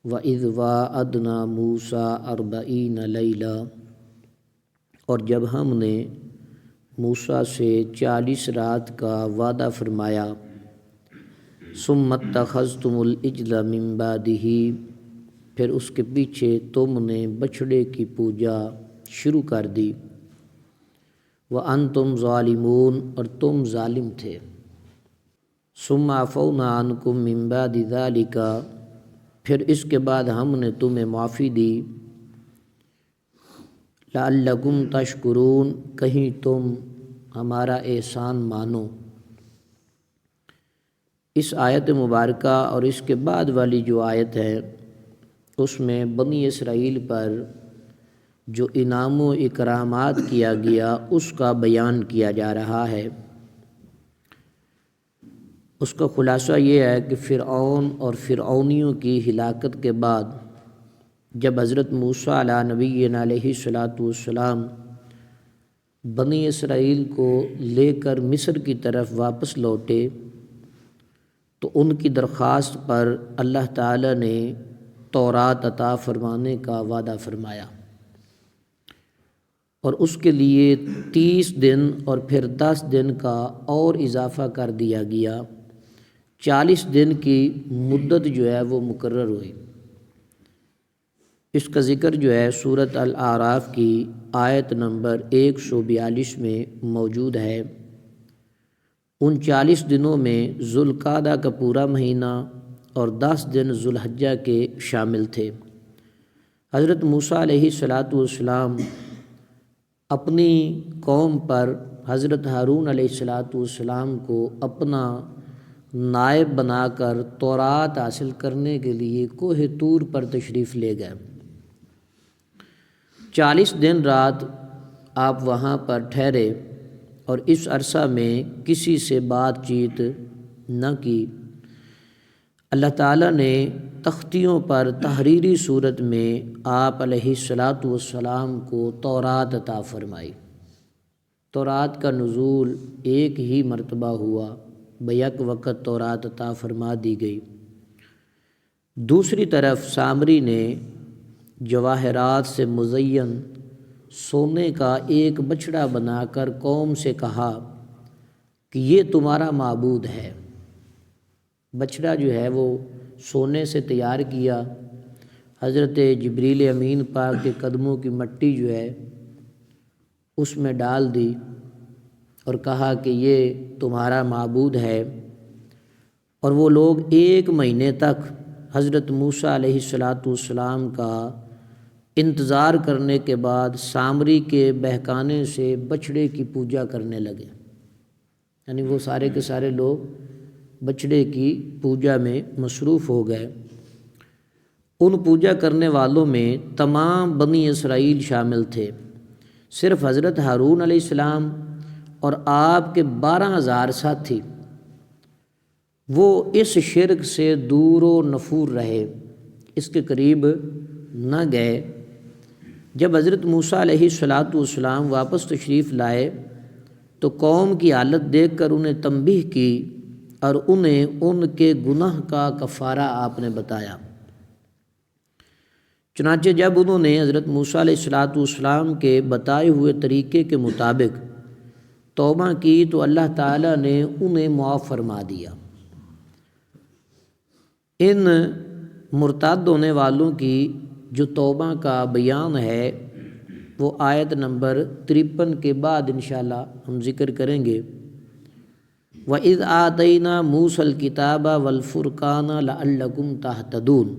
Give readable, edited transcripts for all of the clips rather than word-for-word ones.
وَإِذْ وَاعَدْنَا مُوسَىٰ 40 لَيْلَةً، اور جب ہم نے موسیٰ سے 40 رات کا وعدہ فرمایا۔ ثُمَّ اتَّخَذْتُمُ الْعِجْلَ مِن بَعْدِهِ، پھر اس کے پیچھے تم نے بچھڑے کی پوجا شروع کر دی۔ وَأَنْتُمْ ظَالِمُونَ، اور تم ظالم تھے۔ ثُمَّ عَفَوْنَا عَنْكُم مِّن بَعْدِ ذَلِكَ، پھر اس کے بعد ہم نے تمہیں معافی دی۔ لَعَلَّكُمْ تَشْكُرُونَ، کہیں تم ہمارا احسان مانو۔ اس آیت مبارکہ اور اس کے بعد والی جو آیت ہے اس میں بنی اسرائیل پر جو انعام و اکرامات کیا گیا اس کا بیان کیا جا رہا ہے۔ اس کا خلاصہ یہ ہے کہ فرعون اور فرعونیوں کی ہلاکت کے بعد جب حضرت موسیٰ علیہ نبینا علیہ السلام بنی اسرائیل کو لے کر مصر کی طرف واپس لوٹے تو ان کی درخواست پر اللہ تعالی نے تورات عطا فرمانے کا وعدہ فرمایا، اور اس کے لیے 30 دن اور پھر 10 دن کا اور اضافہ کر دیا گیا، 40 دن کی مدت جو ہے وہ مقرر ہوئی۔ اس کا ذکر جو ہے سورۃ الاعراف کی آیت نمبر 142 میں موجود ہے۔ ان 40 دنوں میں ذوالقعدہ کا پورا مہینہ اور 10 دن ذوالحجہ کے شامل تھے۔ حضرت موسیٰ علیہ السلام اپنی قوم پر حضرت ہارون علیہ السلام کو اپنا نائب بنا کر تورات حاصل کرنے کے لیے کوہ طور پر تشریف لے گئے۔ 40 دن رات آپ وہاں پر ٹھہرے اور اس عرصہ میں کسی سے بات چیت نہ کی۔ اللہ تعالیٰ نے تختیوں پر تحریری صورت میں آپ علیہ السلام کو تورات عطا فرمائی۔ تورات کا نزول ایک ہی مرتبہ ہوا، بیک وقت تورات عطا فرما دی گئی۔ دوسری طرف سامری نے جواہرات سے مزین سونے کا ایک بچھڑا بنا کر قوم سے کہا کہ یہ تمہارا معبود ہے۔ بچھڑا جو ہے وہ سونے سے تیار کیا، حضرت جبریل امین پاک کے قدموں کی مٹی جو ہے اس میں ڈال دی اور کہا کہ یہ تمہارا معبود ہے۔ اور وہ لوگ 1 مہینے تک حضرت موسیٰ علیہ السلام کا انتظار کرنے کے بعد سامری کے بہکانے سے بچھڑے کی پوجا کرنے لگے، یعنی وہ سارے کے سارے لوگ بچھڑے کی پوجا میں مصروف ہو گئے۔ ان پوجا کرنے والوں میں تمام بنی اسرائیل شامل تھے، صرف حضرت ہارون علیہ السلام اور آپ کے 12,000 ساتھی وہ اس شرک سے دور و نفور رہے، اس کے قریب نہ گئے۔ جب حضرت موسیٰ علیہ السلام واپس تشریف لائے تو قوم کی حالت دیکھ کر انہیں تنبیہ کی اور انہیں ان کے گناہ کا کفارہ آپ نے بتایا۔ چنانچہ جب انہوں نے حضرت موسیٰ علیہ السلام کے بتائے ہوئے طریقے کے مطابق توبہ کی تو اللہ تعالیٰ نے انہیں معاف فرما دیا۔ ان مرتد ہونے والوں کی جو توبہ کا بیان ہے وہ آیت نمبر 53 کے بعد انشاءاللہ ہم ذکر کریں گے۔ وَإِذْ آتَيْنَا مُوسَى الْكِتَابَ وَالْفُرْقَانَ لَعَلَّكُمْ تَهْتَدُونَ،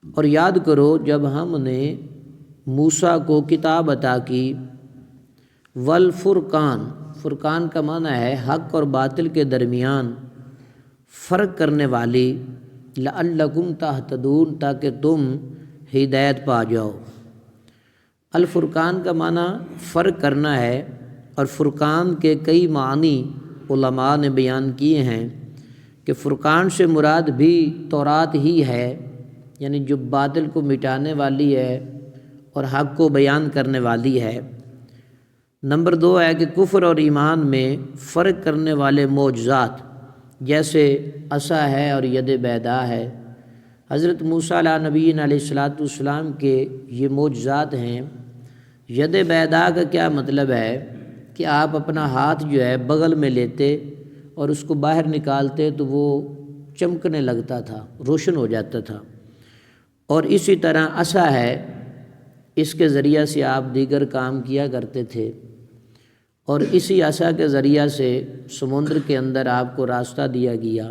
اور یاد کرو جب ہم نے موسیٰ کو کتاب عطا کی، والفرقان، فرقان کا معنی ہے حق اور باطل کے درمیان فرق کرنے والی، لعلکم تہتدون، تاکہ تم ہدایت پا جاؤ۔ الفرقان کا معنی فرق کرنا ہے، اور فرقان کے کئی معنی علماء نے بیان کیے ہیں کہ فرقان سے مراد بھی تورات ہی ہے، یعنی جو باطل کو مٹانے والی ہے اور حق کو بیان کرنے والی ہے۔ نمبر 2 ہے کہ کفر اور ایمان میں فرق کرنے والے معجزات جیسے عصا ہے اور ید بیضاء ہے، حضرت موسیٰ علیہ نبینا علیہ الصلوۃ والسلام کے یہ معجزات ہیں۔ ید بیضاء کا کیا مطلب ہے کہ آپ اپنا ہاتھ جو ہے بغل میں لیتے اور اس کو باہر نکالتے تو وہ چمکنے لگتا تھا، روشن ہو جاتا تھا۔ اور اسی طرح عصا ہے، اس کے ذریعہ سے آپ دیگر کام کیا کرتے تھے، اور اسی عصا کے ذریعہ سے سمندر کے اندر آپ کو راستہ دیا گیا۔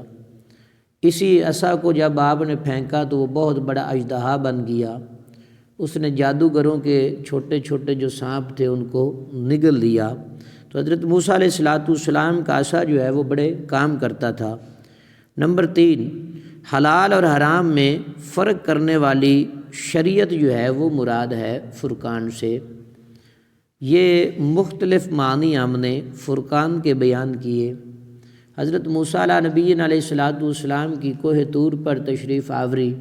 اسی عصا کو جب آپ نے پھینکا تو وہ بہت بڑا اژدہا بن گیا، اس نے جادوگروں کے چھوٹے چھوٹے جو سانپ تھے ان کو نگل لیا۔ تو حضرت موسیٰ علیہ السلام کا عصا جو ہے وہ بڑے کام کرتا تھا۔ نمبر 3، حلال اور حرام میں فرق کرنے والی شریعت جو ہے وہ مراد ہے فرقان سے۔ یہ مختلف معنی ہم نے فرقان کے بیان کیے۔ حضرت موسیٰ علیہ نبینا علیہ الصلوۃ والسلام کی کوہ طور پر تشریف آوری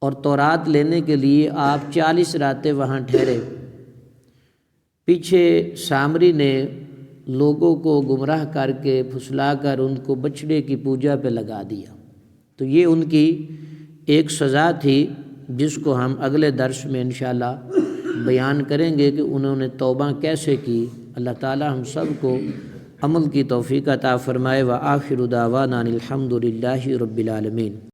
اور تورات لینے کے لیے آپ 40 راتیں وہاں ٹھہرے۔ پیچھے سامری نے لوگوں کو گمراہ کر کے پھسلا کر ان کو بچھڑے کی پوجا پہ لگا دیا، تو یہ ان کی ایک سزا تھی جس کو ہم اگلے درس میں انشاءاللہ بیان کریں گے کہ انہوں نے توبہ کیسے کی۔ اللہ تعالی ہم سب کو عمل کی توفیق عطا فرمائے۔ وآخر دعوانا الحمد للہ رب العالمین۔